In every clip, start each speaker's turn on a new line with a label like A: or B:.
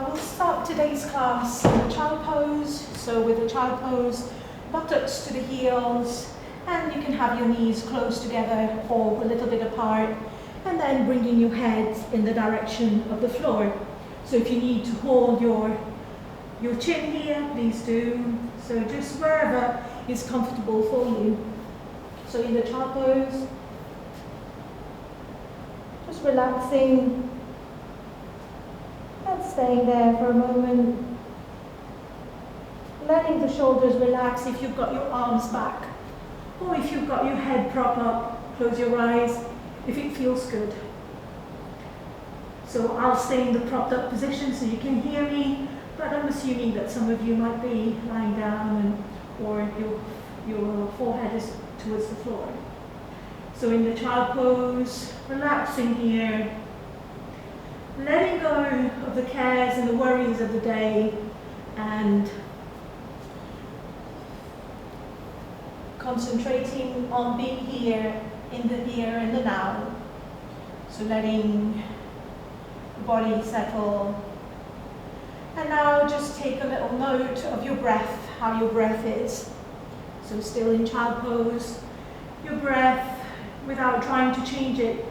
A: We'll start today's class in the child pose. So with the child pose, buttocks to the heels, and you can have your knees close together or a little bit apart, and then bringing your head in the direction of the floor. So if you need to hold your chin here, please do. So just wherever is comfortable for you. So in the child pose, just relaxing and staying there for a moment. Letting the shoulders relax if you've got your arms back, or if you've got your head propped up, close your eyes if it feels good. So I'll stay in the propped up position so you can hear me, but I'm assuming that some of you might be lying down or your forehead is towards the floor. So in the child pose, relaxing here, letting go of the cares and the worries of the day, and concentrating on being here in the here and the now. So letting the body settle. And now just take a little note of your breath, how your breath is. So still in child pose, your breath, without trying to change it,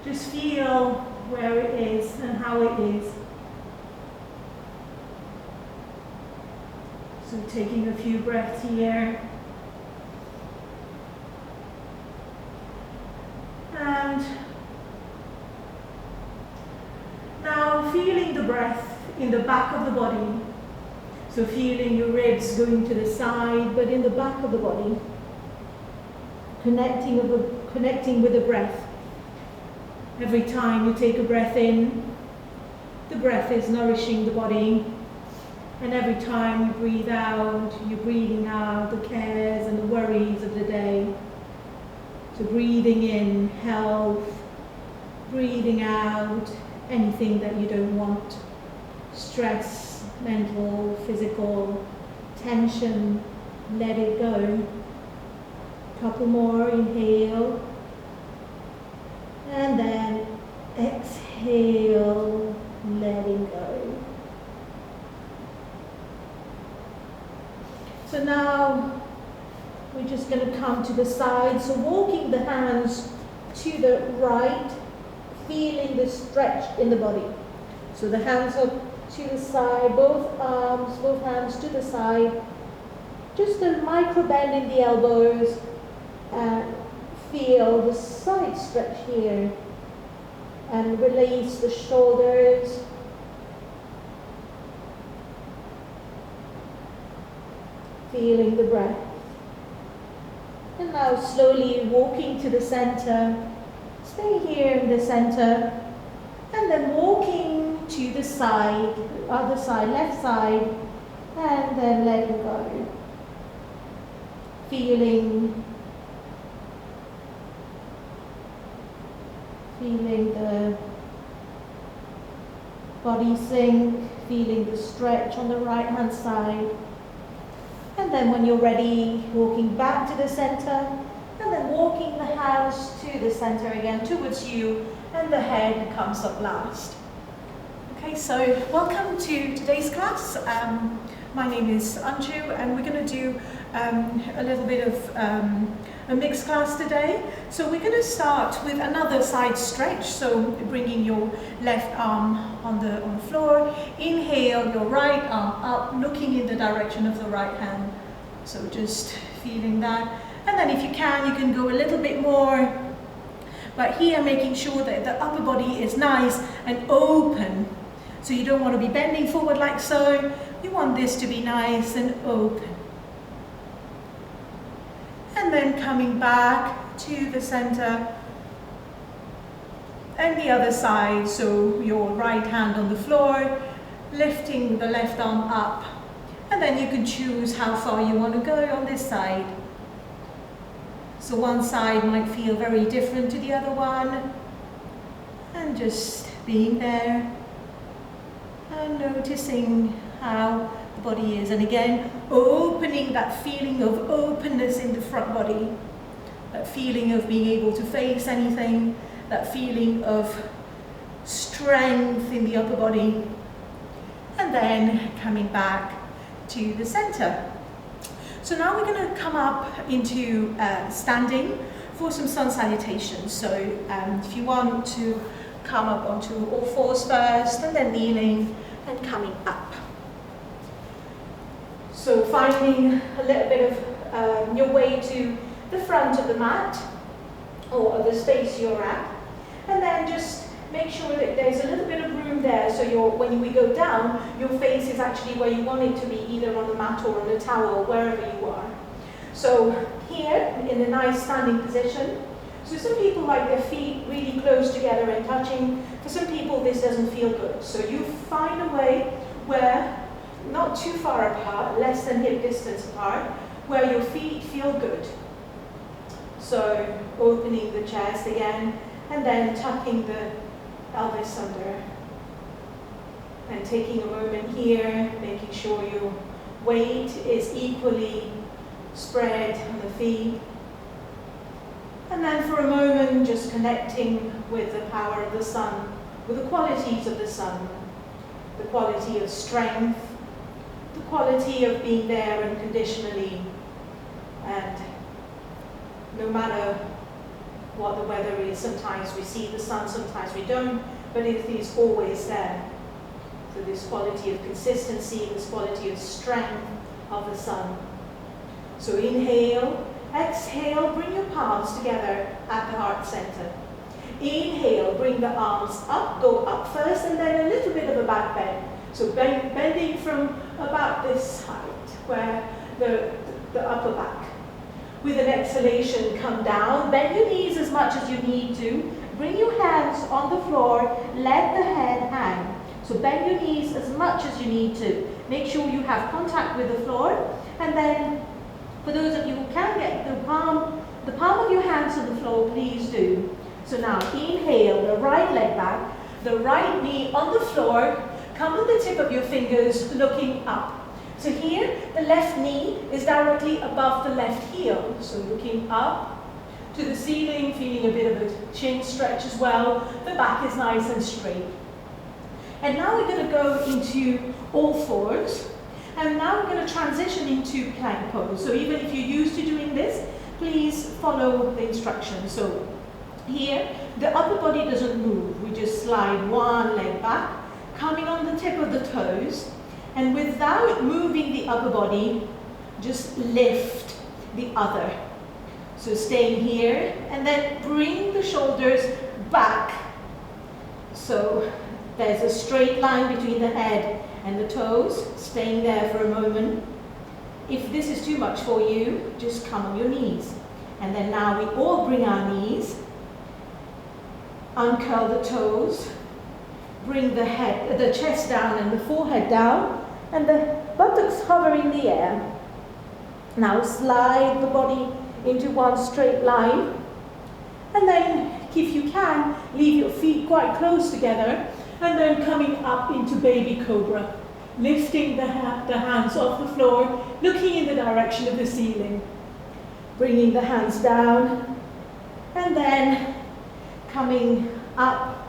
A: just feel where it is and how it is. So taking a few breaths here. And now feeling the breath in the back of the body. So feeling your ribs going to the side, but in the back of the body. Connecting with the breath. Every time you take a breath in, the breath is nourishing the body. And every time you breathe out, you're breathing out the cares and the worries of the day. So breathing in health, breathing out anything that you don't want. Stress, mental, physical, tension, let it go. Couple more, inhale. And then exhale, letting go. So now we're just going to come to the side. So walking the hands to the right, feeling the stretch in the body. So the hands up to the side, both arms, both hands to the side. Just a micro bend in the elbows and feel the side stretch here. And release the shoulders. Feeling the breath. And now slowly walking to the center. Stay here in the center. And then walking to the side, other side, left side. And then letting go. Feeling the body sink, feeling the stretch on the right hand side. And then when you're ready, walking back to the center, and then walking the hands to the center again towards you, and the head comes up last. Okay, so welcome to today's class. My name is Anju, and we're going to do a little bit of a mixed class today. So we're going to start with another side stretch. So bringing your left arm on the floor. Inhale your right arm up, looking in the direction of the right hand. So just feeling that. And then if you can go a little bit more. But here making sure that the upper body is nice and open. So you don't want to be bending forward like so. You want this to be nice and open. And then coming back to the center. And the other side, so your right hand on the floor, lifting the left arm up. And then you can choose how far you want to go on this side. So one side might feel very different to the other one. And just being there. And noticing how the body is. And again, opening that feeling of openness in the front body. That feeling of being able to face anything. That feeling of strength in the upper body. and then coming back to the center. So now we're going to come up into standing for some sun salutations. So if you want to come up onto all fours first, and then kneeling and coming up. So finding a little bit of your way to the front of the mat, or the space you're at, and then just make sure that there's a little bit of room there, so when we go down, your face is actually where you want it to be, either on the mat or on the towel, wherever you are. So here, in a nice standing position. So some people like their feet really close together and touching. For some people, this doesn't feel good. So you find a way where, not too far apart, less than hip distance apart, where your feet feel good. So opening the chest again, and then tucking the pelvis under. And taking a moment here, making sure your weight is equally spread on the feet. And then for a moment, just connecting with the power of the sun, with the qualities of the sun, the quality of strength, the quality of being there unconditionally, and no matter what the weather is, sometimes we see the sun, sometimes we don't, but it is always there. So this quality of consistency, this quality of strength of the sun. So inhale, exhale, bring your palms together at the heart center. Inhale, bring the arms up, go up first, and then a little bit of a back bend. So bending from about this height, where the upper back. With an exhalation, come down, bend your knees as much as you need to. Bring your hands on the floor, let the head hang. So bend your knees as much as you need to. Make sure you have contact with the floor, and then for those of you who can get the palm of your hands to the floor, please do. So now inhale, the right leg back, the right knee on the floor, come with the tip of your fingers looking up. So here, the left knee is directly above the left heel. So looking up to the ceiling, feeling a bit of a chin stretch as well. The back is nice and straight. And now we're going to go into all fours. And now we're going to transition into plank pose. So even if you're used to doing this, please follow the instructions. So here, the upper body doesn't move. We just slide one leg back, coming on the tip of the toes. And without moving the upper body, just lift the other. So staying here, and then bring the shoulders back. So there's a straight line between the head and the toes, staying there for a moment. If this is too much for you, just come on your knees. And then now we all bring our knees, uncurl the toes, bring the head, the chest down and the forehead down, and the buttocks hover in the air. Now slide the body into one straight line, and then if you can, leave your feet quite close together, and then coming up into baby cobra, lifting the hands off the floor, looking in the direction of the ceiling, bringing the hands down, and then coming up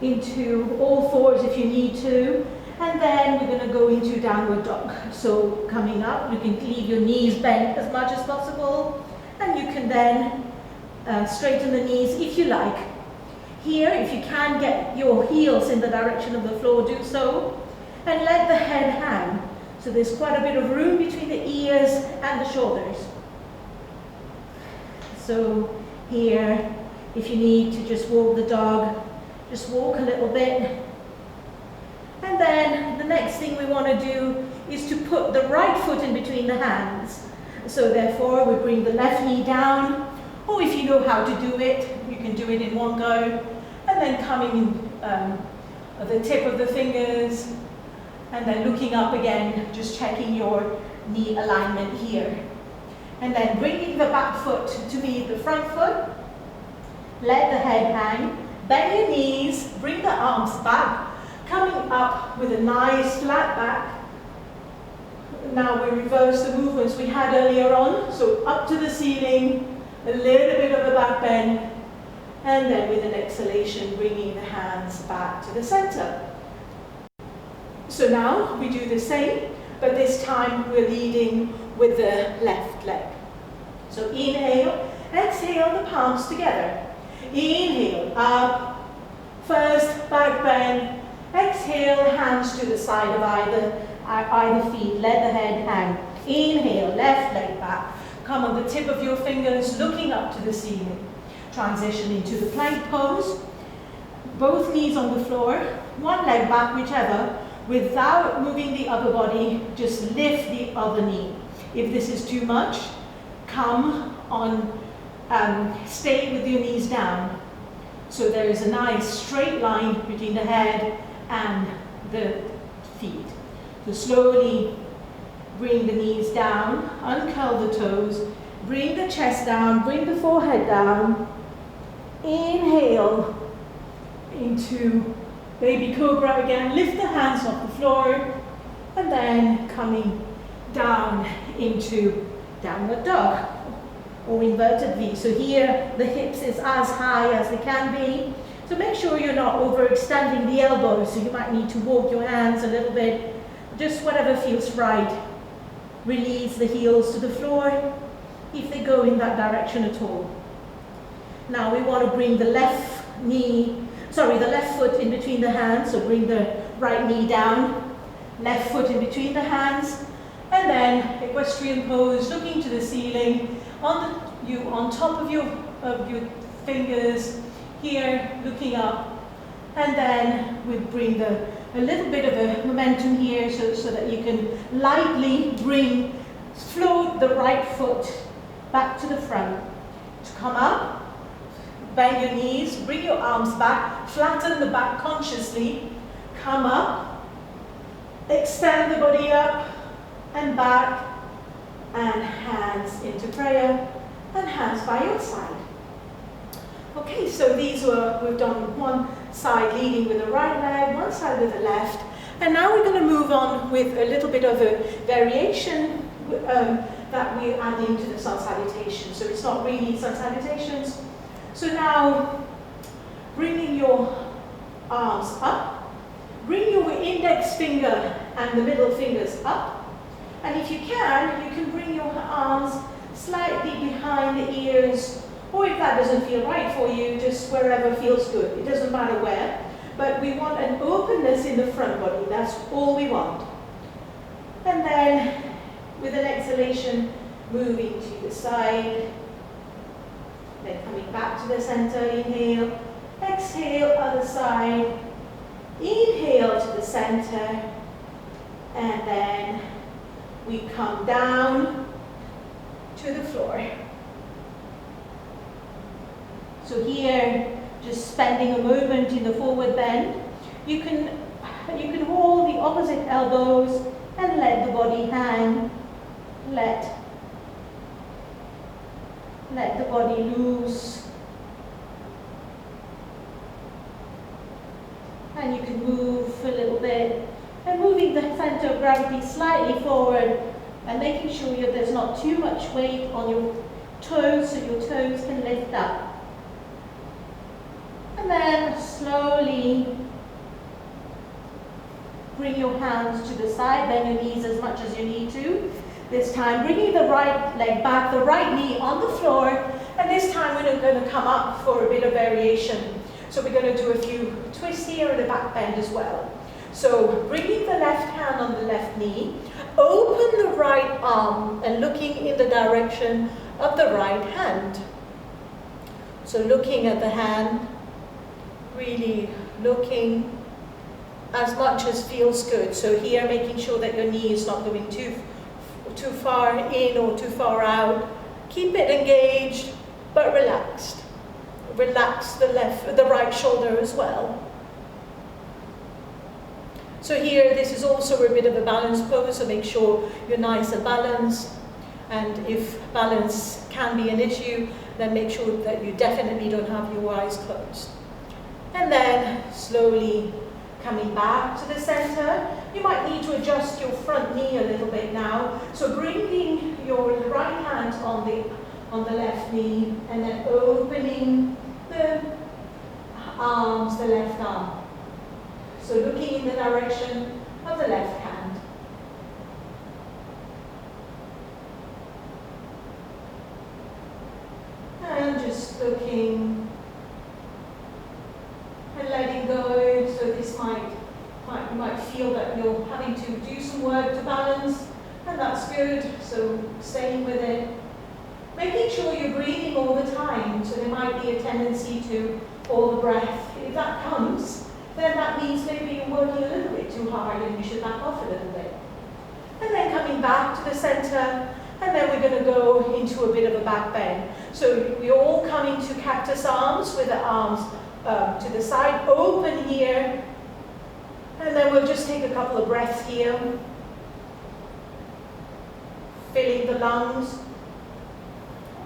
A: into all fours if you need to. And then we're going to go into downward dog. So coming up, you can leave your knees bent as much as possible, and you can then straighten the knees if you like. Here, if you can get your heels in the direction of the floor, do so, and let the head hang. So there's quite a bit of room between the ears and the shoulders. So here, if you need to just walk the dog, just walk a little bit. And then the next thing we want to do is to put the right foot in between the hands. So therefore we bring the left knee down, or if you know how to do it, you can do it in one go. And then coming at the tip of the fingers, and then looking up again, just checking your knee alignment here. And then bringing the back foot to meet the front foot, let the head hang, bend your knees, bring the arms back, coming up with a nice flat back. Now we reverse the movements we had earlier on. So up to the ceiling, a little bit of a back bend, and then with an exhalation, bringing the hands back to the center. So now we do the same, but this time we're leading with the left leg. So inhale, exhale the palms together. Inhale, up, first back bend, exhale, hands to the side of either feet, let the head hang. Inhale, left leg back, come on the tip of your fingers, looking up to the ceiling. Transition into the plank pose, both knees on the floor, one leg back, whichever, without moving the upper body, just lift the other knee. If this is too much, come on, stay with your knees down. So there is a nice straight line between the head and the feet. So slowly bring the knees down, uncurl the toes, bring the chest down, bring the forehead down. Inhale into baby cobra again, lift the hands off the floor, and then coming down into downward dog or inverted V. So here the hips is as high as they can be. So make sure you're not overextending the elbows, so you might need to walk your hands a little bit, just whatever feels right. Release the heels to the floor if they go in that direction at all. Now we want to bring the left foot in between the hands, so bring the right knee down, left foot in between the hands, and then equestrian pose, looking to the ceiling, on top of your fingers, here, looking up, and then we bring a little bit of a momentum here so that you can lightly float the right foot back to the front. To come up, bend your knees, bring your arms back, flatten the back consciously, come up, extend the body up and back, and hands into prayer, and hands by your side. Okay, so we've done one side leading with the right leg, one side with the left, and now we're going to move on with a little bit of a variation that we're adding to the sun salutation. So it's not really sun salutations. So now, bringing your arms up, bring your index finger and the middle fingers up, and if you can bring your arms slightly behind the ears, or if that doesn't feel right for you, just wherever feels good. It doesn't matter where, but we want an openness in the front body. That's all we want. And then, with an exhalation, moving to the side, then coming back to the center, inhale, exhale, other side, inhale to the center, and then we come down to the floor. So here, just spending a moment in the forward bend, you can hold the opposite elbows and let the body hang, let the body loose, and you can move a little bit, and moving the center of gravity slightly forward, and making sure there's not too much weight on your toes, so your toes can lift up. And then slowly bring your hands to the side, bend your knees as much as you need to. This time, bringing the right leg back, the right knee on the floor, and this time we're going to come up for a bit of variation. So we're going to do a few twists here and a back bend as well. So bringing the left hand on the left knee, open the right arm and looking in the direction of the right hand. So looking at the hand, really looking as much as feels good. So here making sure that your knee is not going too far in or too far out. Keep it engaged, but relaxed. Relax the right shoulder as well. So here, this is also a bit of a balance pose, so make sure you're nice and balanced. And if balance can be an issue, then make sure that you definitely don't have your eyes closed. And then slowly coming back to the center. You might need to adjust your front knee a little bit now. So bringing your right hand on the left knee, and then opening the arms, the left arm. So looking in the direction of the left hand. And just looking and letting go. So this you might feel that you're having to do some work to balance, and that's good. So staying with it. Making sure you're breathing all the time. So there might be a tendency to hold the breath. If that comes, then that means maybe you're working a little bit too hard and you should back off a little bit. And then coming back to the center, and then we're going to go into a bit of a back bend. So we're all coming to cactus arms with the arms to the side, open here. And then we'll just take a couple of breaths here. Filling the lungs.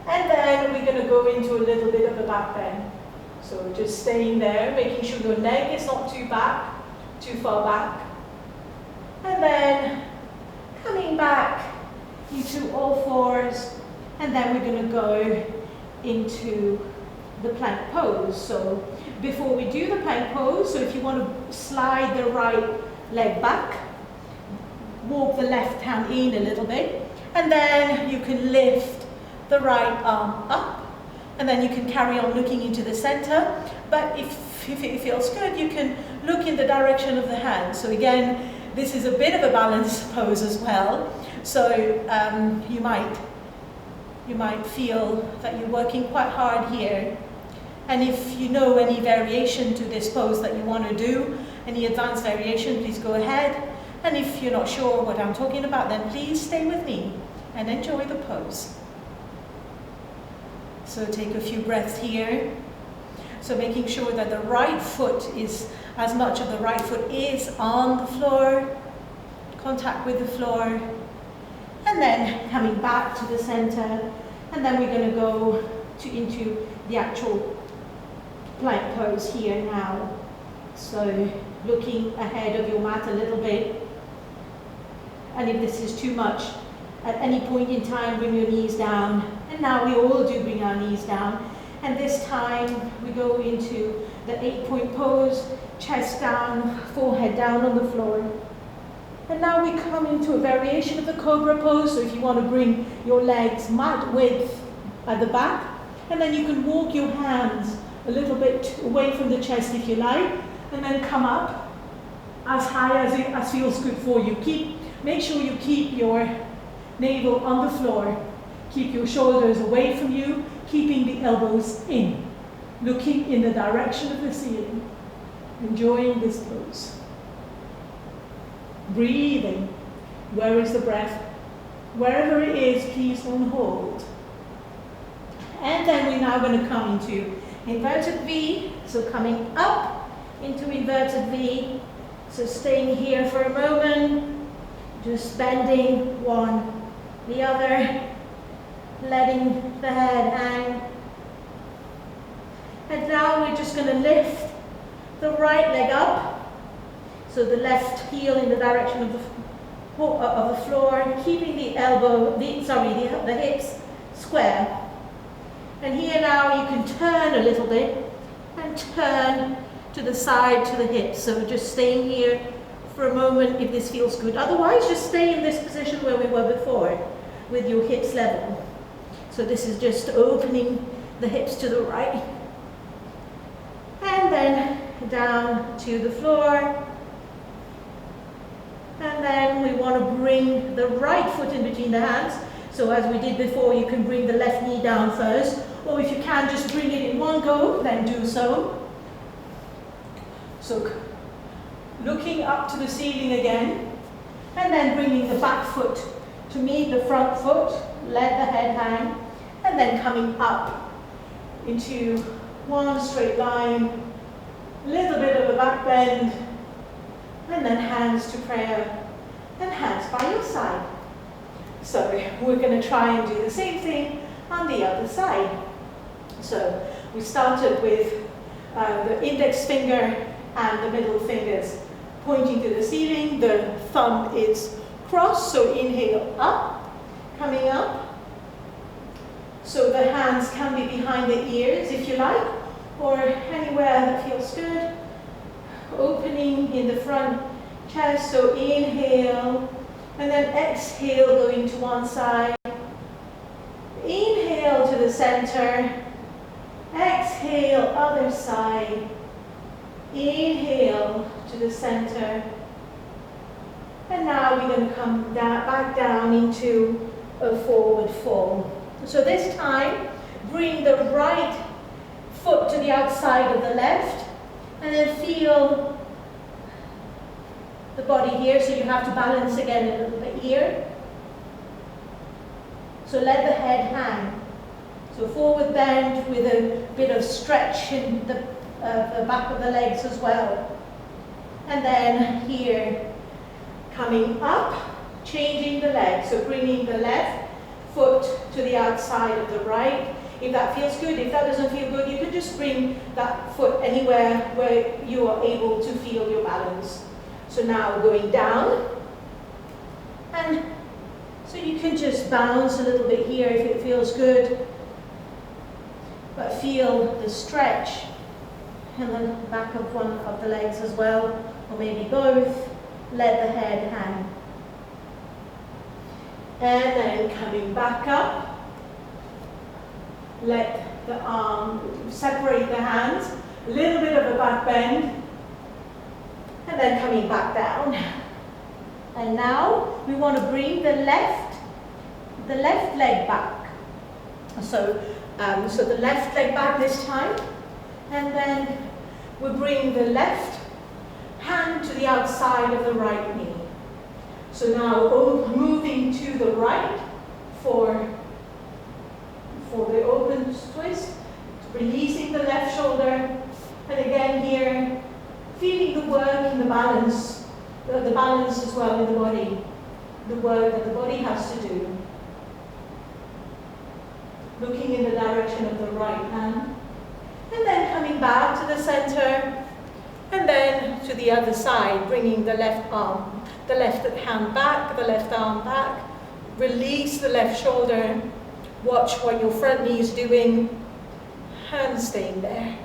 A: And then we're going to go into a little bit of a back bend. So just staying there, making sure your neck is not too far back. And then coming back into all fours. And then we're going to go into the plank pose. So before we do the plank pose, so if you want to slide the right leg back, walk the left hand in a little bit, and then you can lift the right arm up, and then you can carry on looking into the center. But if it feels good, you can look in the direction of the hand. So again, this is a bit of a balance pose as well. So you might feel that you're working quite hard here. And if you know any variation to this pose that you want to do, any advanced variation, please go ahead. And if you're not sure what I'm talking about, then please stay with me and enjoy the pose. So take a few breaths here. So making sure that the right foot is, as much of the right foot is on the floor, contact with the floor. And then coming back to the center. And then we're going to go into the actual plank pose here now. So looking ahead of your mat a little bit. And if this is too much, at any point in time, bring your knees down. And now we all do bring our knees down. And this time we go into the 8-point pose, chest down, forehead down on the floor. And now we come into a variation of the Cobra Pose. So if you want to bring your legs mat width at the back, and then you can walk your hands a little bit away from the chest if you like, and then come up as high as feels good for you. Make sure you keep your navel on the floor. Keep your shoulders away from you, keeping the elbows in, looking in the direction of the ceiling, enjoying this pose. Breathing. Where is the breath? Wherever it is, please don't hold. And then we're now going to come into inverted V. So coming up into inverted V. So staying here for a moment, just bending one, the other, letting the head hang. And now we're just going to lift the right leg up. So the left heel in the direction of the floor, keeping the hips square. And here now you can turn a little bit and turn to the side, to the hips. So just staying here for a moment if this feels good. Otherwise, just stay in this position where we were before with your hips level. So this is just opening the hips to the right. And then down to the floor. And then we want to bring the right foot in between the hands. So as we did before, you can bring the left knee down first. Or if you can just bring it in one go, then do so. So looking up to the ceiling again. And then bringing the back foot to meet the front foot. Let the head hang. And then coming up into one straight line. A little bit of a back bend. And then hands to prayer, and hands by your side. So we're going to try and do the same thing on the other side. So we started with the index finger and the middle fingers pointing to the ceiling. The thumb is crossed, so inhale up, coming up. So the hands can be behind the ears if you like, or anywhere that feels good. Opening in the front chest. So inhale, and then exhale, going to one side. Inhale to the center. Exhale, other side. Inhale to the center. And now we're going to come down, back down into a forward fold. So this time, bring the right foot to the outside of the left, and then feel the body here, so you have to balance again a little bit here. So let the head hang. So forward bend with a bit of stretch in the back of the legs as well. And then here, coming up, changing the leg. So bringing the left foot to the outside of the right. If that feels good, if that doesn't feel good, you can just bring that foot anywhere where you are able to feel your balance. So now going down, and so you can just bounce a little bit here if it feels good, but feel the stretch in the back of one of the legs as well, or maybe both. Let the head hang. And then coming back up, let the arm, separate the hands, a little bit of a back bend, and then coming back down. And now we want to bring the left leg back. So the left leg back this time, and then we bring the left hand to the outside of the right knee. So now moving to the right for the open twist, releasing the left shoulder, and again here, feeling the work in the balance as well in the body, the work that the body has to do. Looking in the direction of the right hand, and then coming back to the center, and then to the other side, bringing the left arm, the left hand back, the left arm back, release the left shoulder, watch what your front knee is doing, and staying there.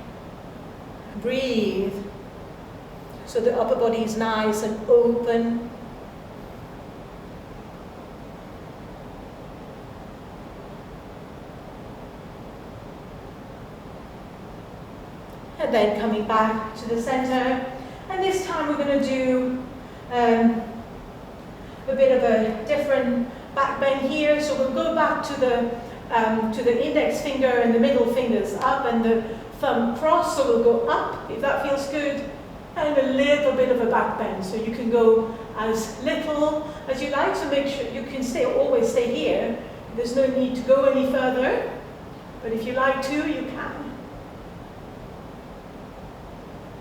A: Breathe. So the upper body is nice and open. And then coming back to the center, and this time we're going to do a bit of a different back bend here. So we'll go back to the index finger and the middle fingers up, and the thumb cross. So we'll go up if that feels good, and a little bit of a back bend. So you can go as little as you like. So make sure you can always stay here. There's no need to go any further, but if you like to, you can.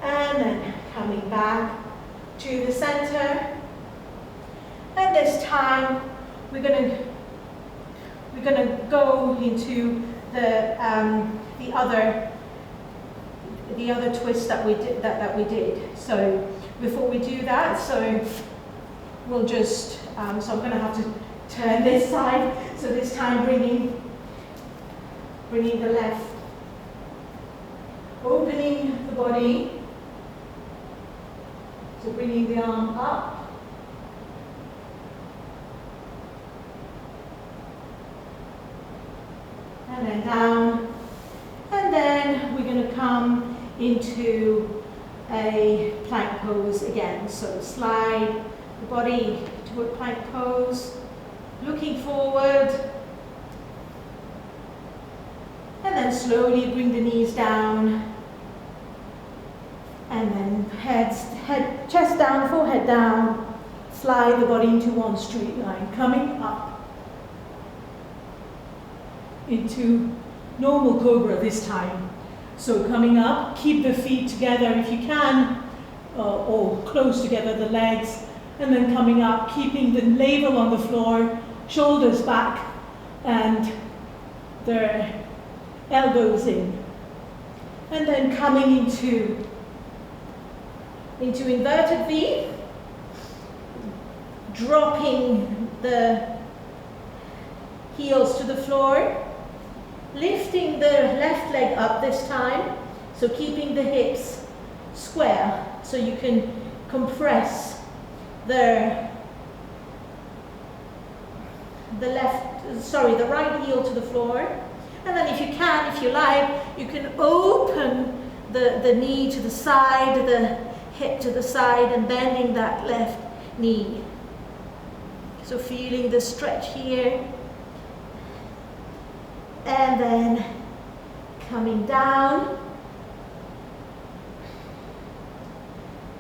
A: And then coming back to the center, and this time we're gonna go into the other twist that we did. So before we do that, so we'll just so I'm gonna have to turn this side. So this time bringing the left, opening the body. So bringing the arm up, and then down, and then we're going to come into a plank pose again. So slide the body to a plank pose, looking forward, and then slowly bring the knees down. And then chest down, forehead down, slide the body into one straight line, coming up into normal cobra this time. So coming up, keep the feet together if you can, or close together the legs, and then coming up, keeping the navel on the floor, shoulders back, and the elbows in. And then coming into inverted V, dropping the heels to the floor, lifting the left leg up this time, so keeping the hips square so you can compress the right heel to the floor. And then if you can, if you like, you can open the knee to the side, the hip to the side, and bending that left knee. So feeling the stretch here. And then coming down.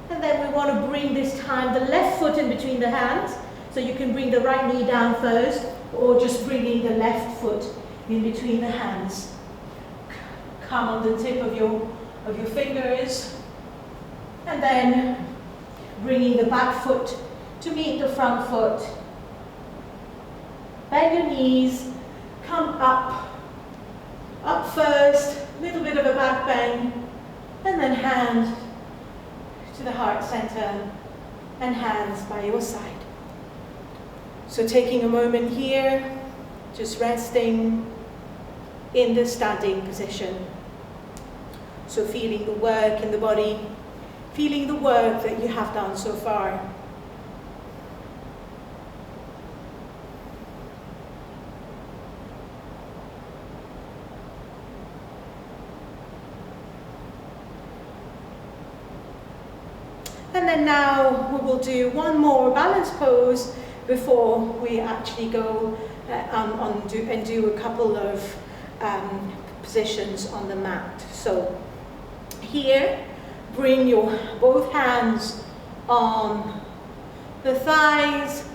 A: And then we want to bring this time the left foot in between the hands. So you can bring the right knee down first, or just bringing the left foot in between the hands. Come on the tip of your fingers. And then bringing the back foot to meet the front foot. Bend your knees, come up first, little bit of a back bend, and then hand to the heart center and hands by your side. So taking a moment here, just resting in the standing position. So feeling the work in the body, feeling the work that you have done so far. And then now we will do one more balance pose before we actually go and do a couple of positions on the mat. So here, bring your both hands on the thighs,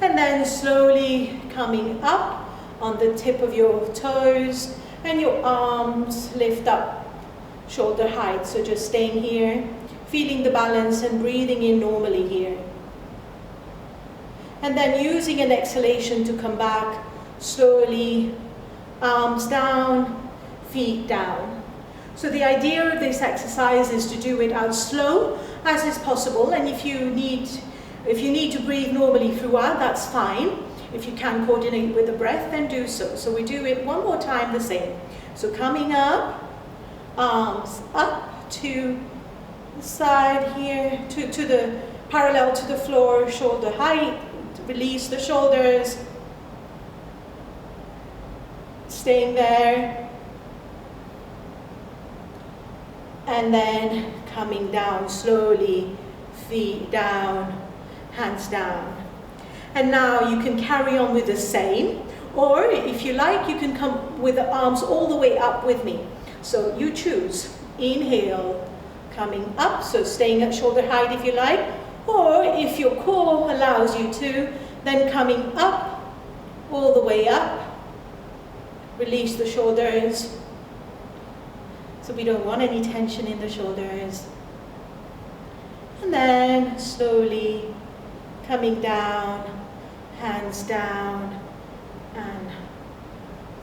A: and then slowly coming up on the tip of your toes, and your arms lift up shoulder height. So just staying here, feeling the balance and breathing in normally here. And then using an exhalation to come back slowly, arms down, feet down. So the idea of this exercise is to do it as slow as is possible, and if you need to breathe normally throughout, that's fine. If you can coordinate with the breath, then do so. So we do it one more time the same. So coming up, arms up to the side here, to the parallel to the floor, shoulder height, release the shoulders, staying there, and then coming down slowly, feet down, hands down. And now you can carry on with the same, or if you like, you can come with the arms all the way up with me. So you choose. Inhale, coming up, so staying at shoulder height if you like, or if your core allows you to, then coming up, all the way up. Release the shoulders. So we don't want any tension in the shoulders. And then slowly coming down, hands down, and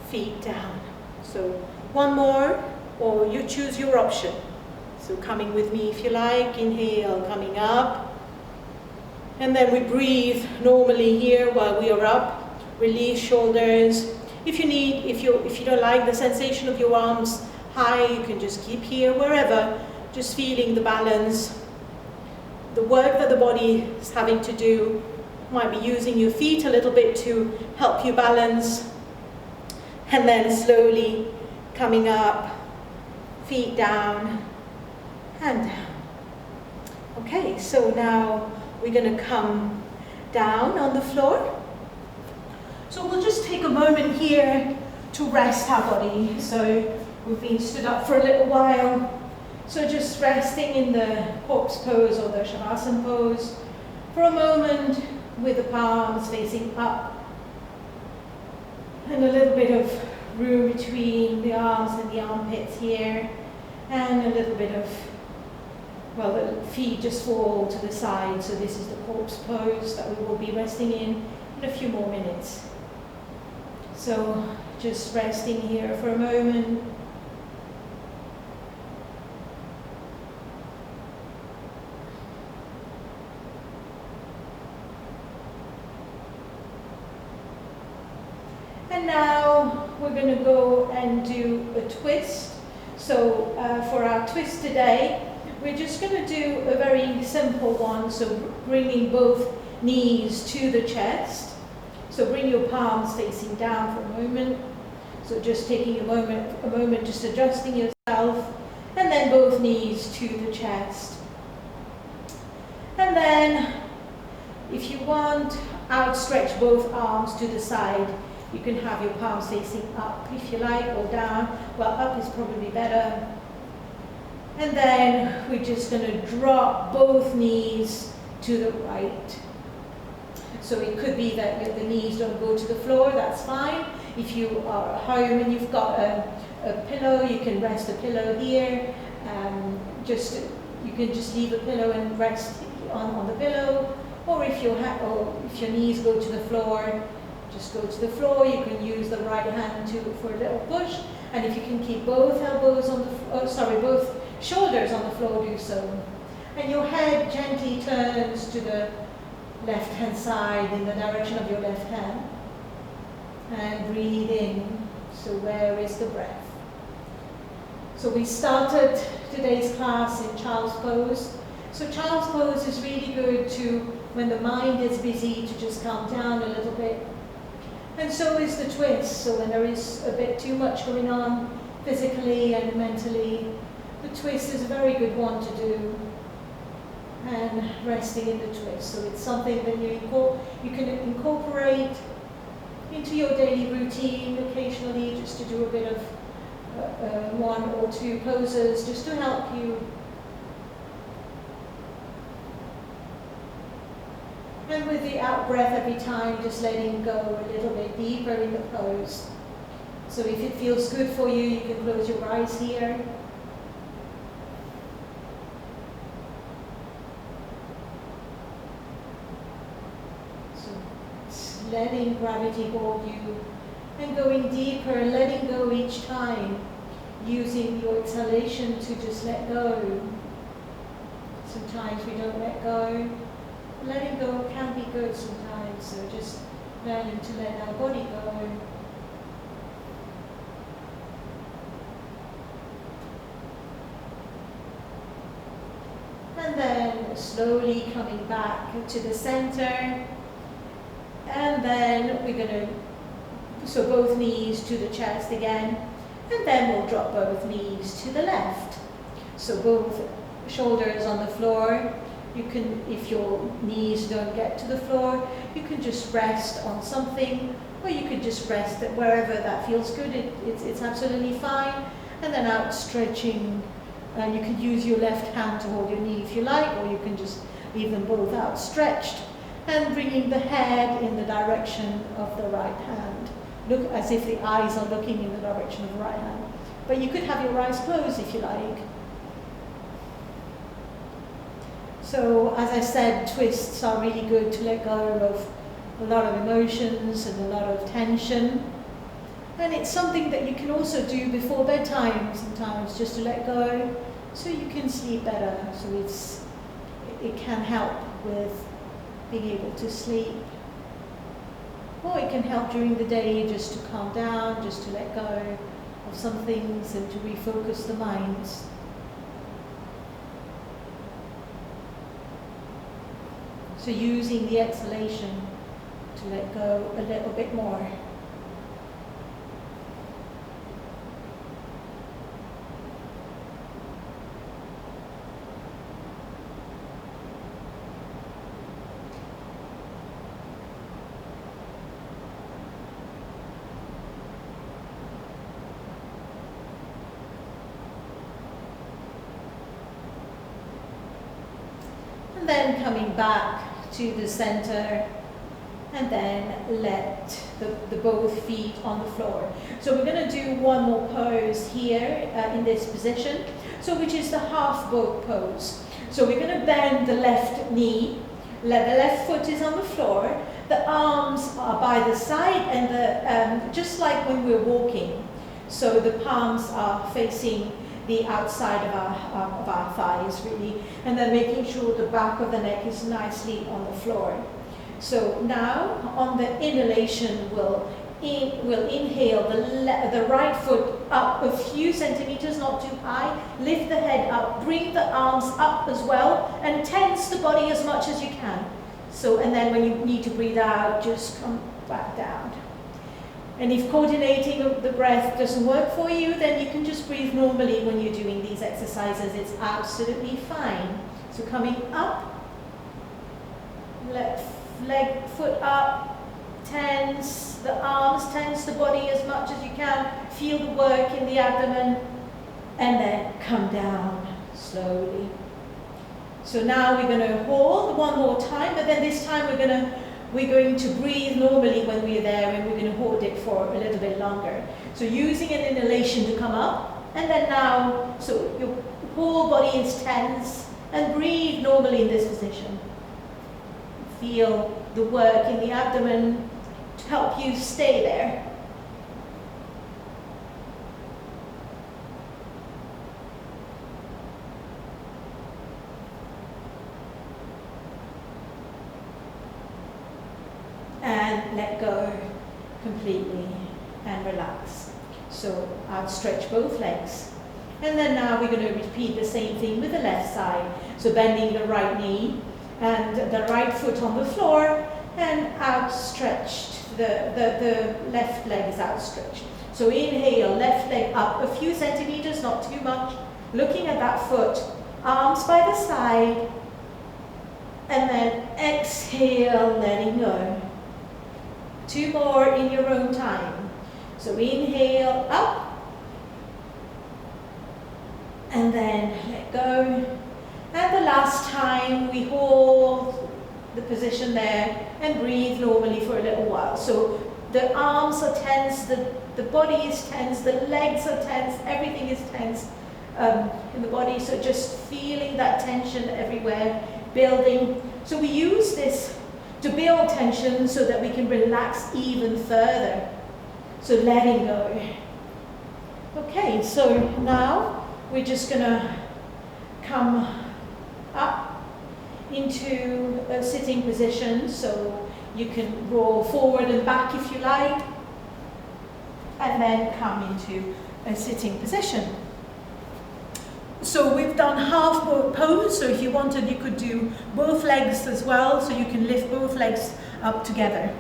A: feet down. So one more, or you choose your option. So coming with me if you like, inhale, coming up. And then we breathe normally here while we are up. Release shoulders. If you don't like the sensation of your arms high, you can just keep here, wherever, just feeling the balance. The work that the body is having to do. Might be using your feet a little bit to help you balance. And then slowly coming up, feet down, and down. Okay, so now we're going to come down on the floor. So we'll just take a moment here to rest our body. So we've been stood up for a little while. So just resting in the corpse pose or the shavasana pose for a moment with the palms facing up. And a little bit of room between the arms and the armpits here. And a little bit of, well, the feet just fall to the side. So this is the corpse pose that we will be resting in a few more minutes. So just resting here for a moment. And now we're going to go and do a twist. So for our twist today, we're just going to do a very simple one, so bringing both knees to the chest. So bring your palms facing down for a moment. So just taking a moment, just adjusting yourself, and then both knees to the chest. And then, if you want, outstretch both arms to the side. You can have your palms facing up if you like, or down. Well, up is probably better. And then we're just going to drop both knees to the right. So it could be that the knees don't go to the floor, that's fine. If you are at home and you've got a pillow, you can rest a pillow here. You can just leave a pillow and rest on the pillow. Or if your knees go to the floor, just go to the floor. You can use the right hand for a little push. And if you can keep both elbows on both shoulders on the floor, do so. And your head gently turns to the left hand side in the direction of your left hand. And breathe in. So where is the breath? So we started today's class in Child's Pose. So Child's Pose is really good to, when the mind is busy, to just calm down a little bit. And so is the twist. So when there is a bit too much going on physically and mentally, the twist is a very good one to do. And resting in the twist. So it's something that you can incorporate into your daily routine occasionally, just to do a bit of one or two poses, just to help you. And with the out breath every time, just letting go a little bit deeper in the pose. So if it feels good for you, you can close your eyes here. Letting gravity hold you and going deeper and letting go each time, using your exhalation to just let go. Sometimes we don't let go. Letting go can be good sometimes, so just learning to let our body go. And then slowly coming back to the center. And then we're going to, so both knees to the chest again, and then we'll drop both knees to the left. So both shoulders on the floor. You can, if your knees don't get to the floor, you can just rest on something, or you could just rest at wherever that feels good. It's absolutely fine. And then outstretching, and you could use your left hand to hold your knee if you like, or you can just leave them both outstretched. And bringing the head in the direction of the right hand. Look as if the eyes are looking in the direction of the right hand. But you could have your eyes closed if you like. So as I said, twists are really good to let go of a lot of emotions and a lot of tension. And it's something that you can also do before bedtime sometimes, just to let go so you can sleep better. So it can help with being able to sleep. Or it can help during the day just to calm down, just to let go of some things and to refocus the minds. So using the exhalation to let go a little bit more. And then coming back to the center, and then let the both feet on the floor. So we're going to do one more pose here in this position, so which is the half boat pose. So we're going to bend the left knee, the left foot is on the floor, the arms are by the side, and just like when we're walking. So the palms are facing the outside of our thighs, really, and then making sure the back of the neck is nicely on the floor. So now, on the inhalation, we'll we'll inhale the right foot up a few centimeters, not too high. Lift the head up, bring the arms up as well, and tense the body as much as you can. So, and then when you need to breathe out, just come back down. And if coordinating the breath doesn't work for you, then you can just breathe normally when you're doing these exercises. It's absolutely fine. So coming up, left leg, foot up, tense the arms, tense the body as much as you can. Feel the work in the abdomen, and then come down slowly. So now we're going to hold one more time, but then this time we're going to breathe normally when we're there, and we're going to hold it for a little bit longer. So using an inhalation to come up, and then now, so your whole body is tense, and breathe normally in this position. Feel the work in the abdomen to help you stay there. And let go completely and relax. So outstretch both legs. And then now we're going to repeat the same thing with the left side. So bending the right knee and the right foot on the floor, and outstretched. The left leg is outstretched. So inhale, left leg up a few centimeters, not too much. Looking at that foot, arms by the side. And then exhale, letting go. 2 more in your own time. So inhale up, and then let go. And the last time we hold the position there and breathe normally for a little while. So the arms are tense, the body is tense, the legs are tense, everything is tense in the body. So just feeling that tension everywhere, building. So we use this to build tension so that we can relax even further. So letting go. Okay, so now we're just gonna come up into a sitting position. So you can roll forward and back if you like, and then come into a sitting position. So we've done half boat pose, so if you wanted you could do both legs as well, so you can lift both legs up together.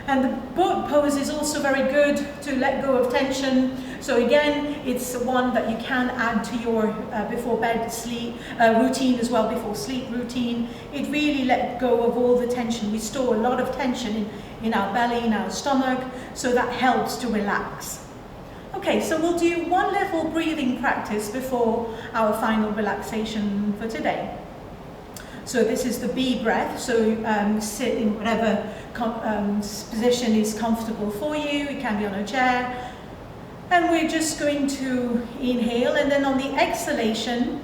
A: And the boat pose is also very good to let go of tension. So again, it's one that you can add to your before bed sleep routine as well, before sleep routine. It really let go of all the tension. We store a lot of tension in our belly, in our stomach, so that helps to relax. Okay, so we'll do one little breathing practice before our final relaxation for today. So this is the B breath, so sit in whatever position is comfortable for you. It can be on a chair. And we're just going to inhale, and then on the exhalation,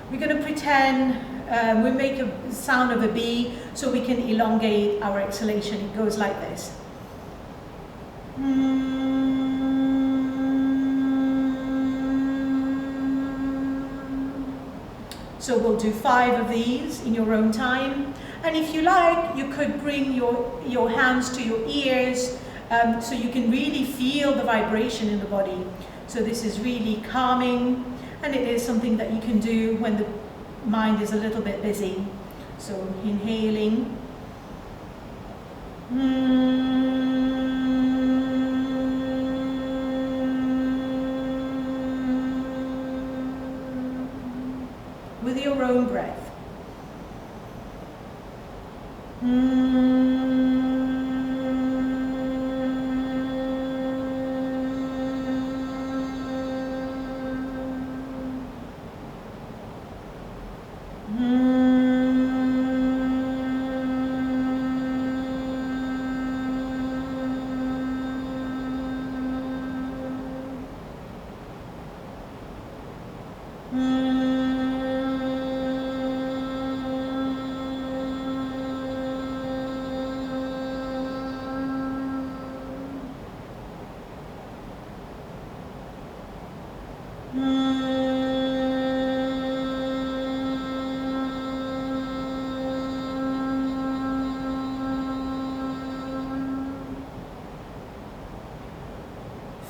A: we're going to pretend we make a sound of a B, so we can elongate our exhalation. It goes like this. So we'll do 5 of these in your own time. And if you like, you could bring your hands to your ears so you can really feel the vibration in the body. So this is really calming, and it is something that you can do when the mind is a little bit busy. So inhaling. With your own breath.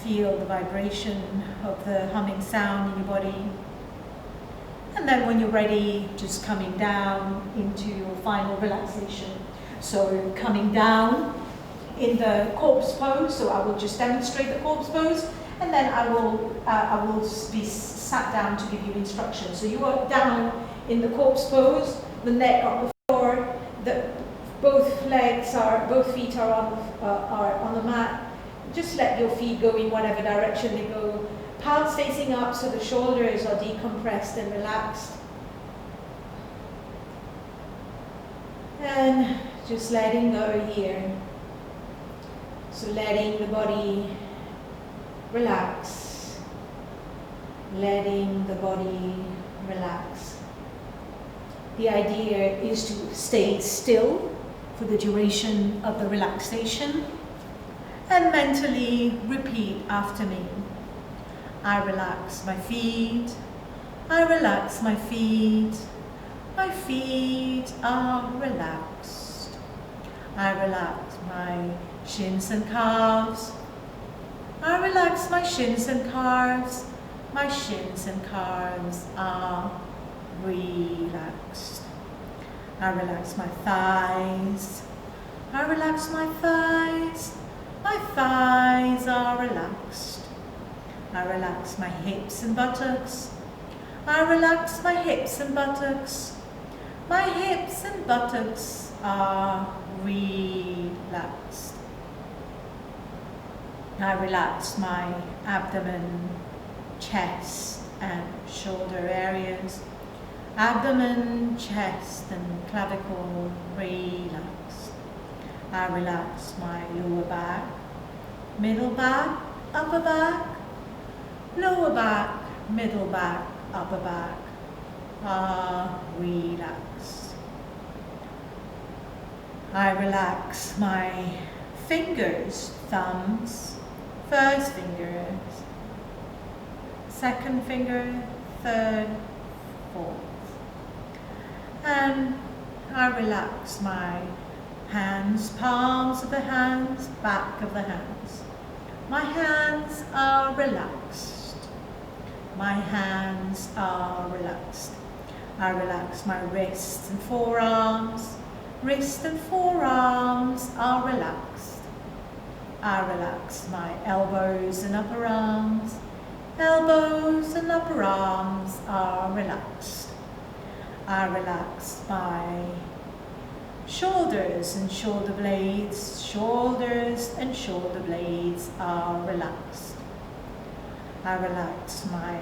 A: feel the vibration of the humming sound in your body. And then when you're ready, just coming down into your final relaxation. So coming down in the corpse pose, so I will just demonstrate the corpse pose, and then I will be sat down to give you instructions. So you are down in the corpse pose, the neck on the floor, both feet are on the mat. Just let your feet go in whatever direction they go. Palms facing up, so the shoulders are decompressed and relaxed. And just letting go here. So letting the body relax. Letting the body relax. The idea is to stay still for the duration of the relaxation and mentally repeat after me. I relax my feet, I relax my feet, my feet are relaxed. I relax my shins and calves, I relax my shins and calves, my shins and calves are relaxed. I relax my thighs, I relax my thighs are relaxed. I relax my hips and buttocks, I relax my hips and buttocks, my hips and buttocks are relaxed. I relax my abdomen, chest and shoulder areas. Abdomen, chest and clavicle relaxed. I relax my lower back, middle back, upper back, lower back, middle back, upper back are relaxed. I relax my fingers, thumbs, first finger, second finger, third, fourth. And I relax my hands, palms of the hands, back of the hands. My hands are relaxed. My hands are relaxed. I relax my wrists and forearms. Wrists and forearms are relaxed. I relax my elbows and upper arms. Elbows and upper arms are relaxed. I relax my shoulders and shoulder blades. Shoulders and shoulder blades are relaxed. I relax my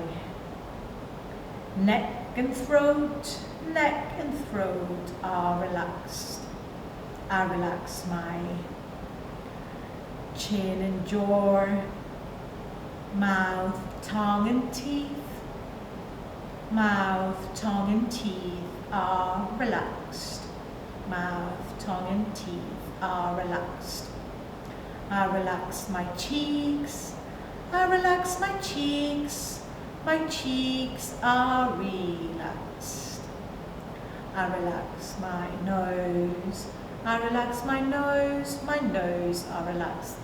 A: neck and throat. Neck and throat are relaxed. I relax my chin and jaw, mouth, tongue and teeth. Mouth, tongue and teeth are relaxed. Mouth, tongue and teeth are relaxed. I relax my cheeks. I relax my cheeks. My cheeks are relaxed. I relax my nose. I relax my nose. My nose are relaxed.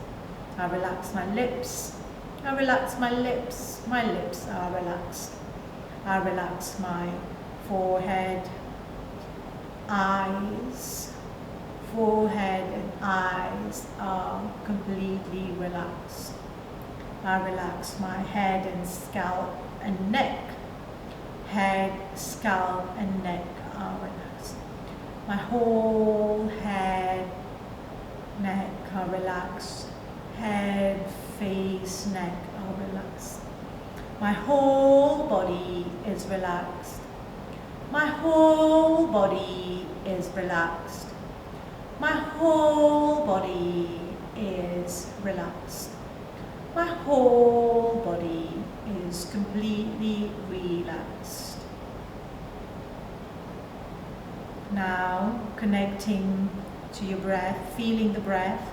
A: I relax my lips. I relax my lips. My lips are relaxed. I relax my forehead, eyes. Forehead and eyes are completely relaxed. I relax my head and scalp and neck. Head, scalp and neck are relaxed. My whole head, neck are relaxed. Head, face, neck are relaxed. My whole body is relaxed. My whole body is relaxed. My whole body is relaxed. My whole body is completely relaxed. Now connecting to your breath, feeling the breath.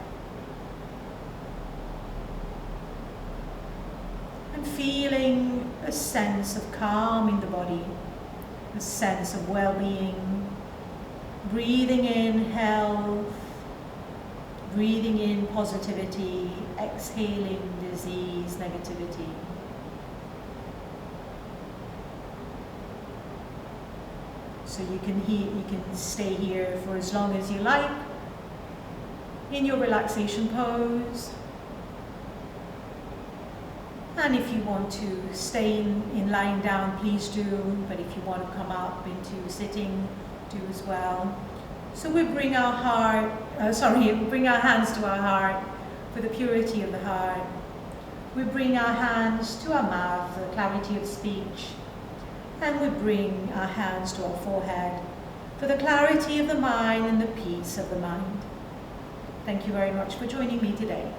A: And feeling a sense of calm in the body, a sense of well-being. Breathing in health, breathing in positivity, exhaling disease, negativity. So you can stay here for as long as you like in your relaxation pose. And if you want to stay in lying down, please do. But if you want to come up into sitting, do as well. So we bring our bring our hands to our heart for the purity of the heart. We bring our hands to our mouth for the clarity of speech. And we bring our hands to our forehead for the clarity of the mind and the peace of the mind. Thank you very much for joining me today.